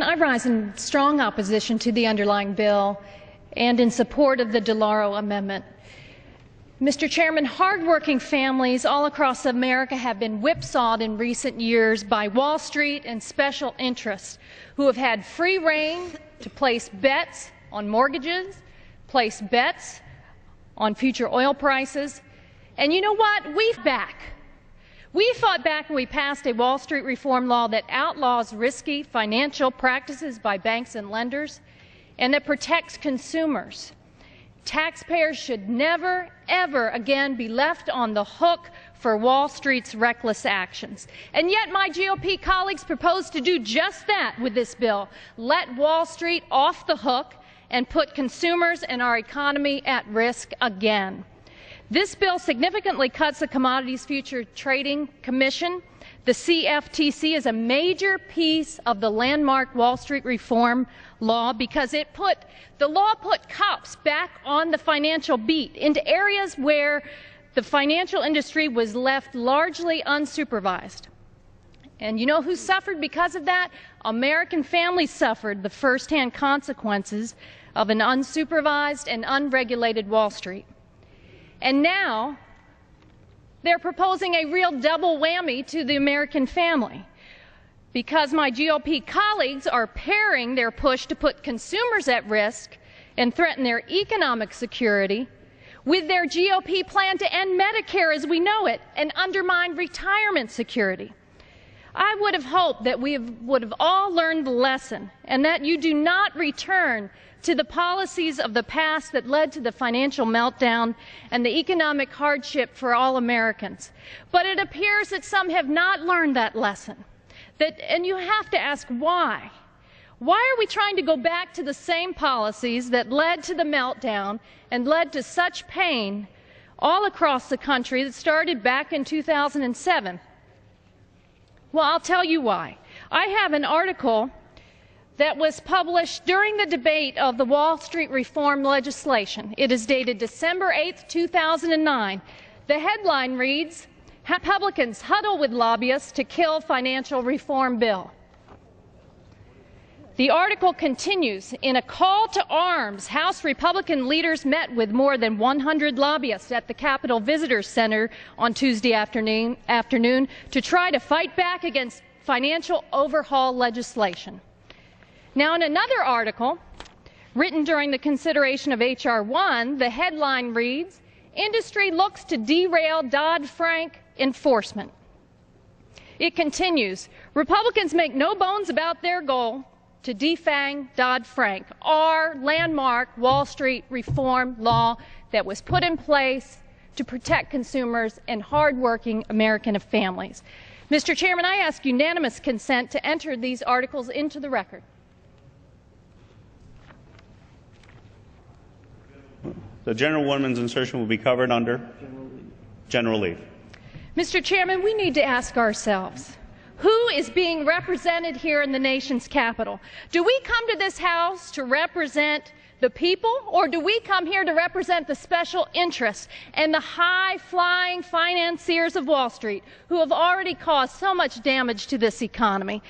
I rise in strong opposition to the underlying bill and in support of the DeLauro amendment. Mr. Chairman, hardworking families all across America have been whipsawed in recent years by Wall Street and special interests who have had free rein to place bets on mortgages, place bets on future oil prices. And you know what? We fought back when we passed a Wall Street reform law that outlaws risky financial practices by banks and lenders and that protects consumers. Taxpayers should never, ever again be left on the hook for Wall Street's reckless actions. And yet my GOP colleagues propose to do just that with this bill, let Wall Street off the hook and put consumers and our economy at risk again. This bill significantly cuts the Commodities Future Trading Commission. The CFTC is a major piece of the landmark Wall Street reform law because the law put cops back on the financial beat into areas where the financial industry was left largely unsupervised. And you know who suffered because of that? American families suffered the firsthand consequences of an unsupervised and unregulated Wall Street. And now they're proposing a real double whammy to the American family because my GOP colleagues are pairing their push to put consumers at risk and threaten their economic security with their GOP plan to end Medicare as we know it and undermine retirement security. I would have hoped that we would have all learned the lesson and that you do not return to the policies of the past that led to the financial meltdown and the economic hardship for all Americans. But it appears that some have not learned that lesson. And you have to ask why. Why are we trying to go back to the same policies that led to the meltdown and led to such pain all across the country that started back in 2007? Well, I'll tell you why. I have an article that was published during the debate of the Wall Street reform legislation. It is dated December 8, 2009. The headline reads, "Republicans Huddle with Lobbyists to Kill Financial Reform Bill." The article continues, in a call to arms, House Republican leaders met with more than 100 lobbyists at the Capitol Visitor Center on Tuesday afternoon to try to fight back against financial overhaul legislation. Now, in another article written during the consideration of H.R. 1, the headline reads, "Industry looks to derail Dodd-Frank enforcement." It continues, "Republicans make no bones about their goal to defang Dodd-Frank, our landmark Wall Street reform law that was put in place to protect consumers and hardworking American families." Mr. Chairman, I ask unanimous consent to enter these articles into the record. The gentlewoman's insertion will be covered under general leave. Mr. Chairman, we need to ask ourselves, who is being represented here in the nation's capital? Do we come to this House to represent the people, or do we come here to represent the special interests and the high-flying financiers of Wall Street who have already caused so much damage to this economy?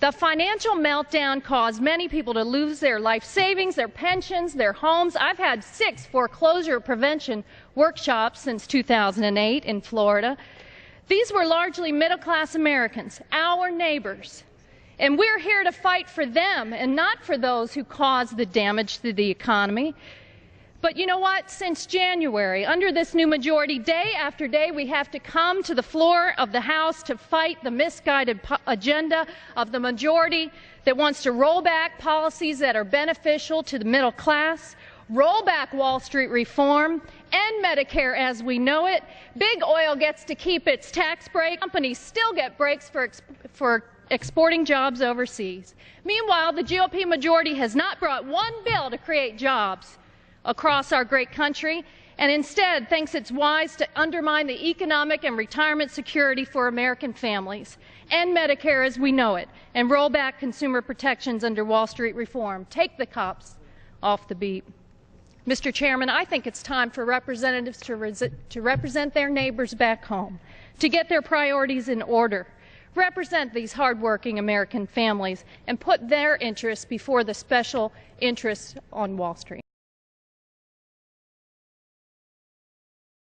The financial meltdown caused many people to lose their life savings, their pensions, their homes. I've had 6 foreclosure prevention workshops since 2008 in Florida. These were largely middle-class Americans, our neighbors. And we're here to fight for them and not for those who caused the damage to the economy. But you know what? Since January, under this new majority, day after day, we have to come to the floor of the House to fight the misguided agenda of the majority that wants to roll back policies that are beneficial to the middle class, roll back Wall Street reform, end Medicare as we know it. Big oil gets to keep its tax break. Companies still get breaks for exporting jobs overseas. Meanwhile, the GOP majority has not brought one bill to create jobs across our great country, and instead thinks it's wise to undermine the economic and retirement security for American families, end Medicare as we know it, and roll back consumer protections under Wall Street reform. Take the cops off the beat. Mr. Chairman, I think it's time for representatives to represent their neighbors back home, to get their priorities in order. represent these hardworking American families and put their interests before the special interests on Wall Street.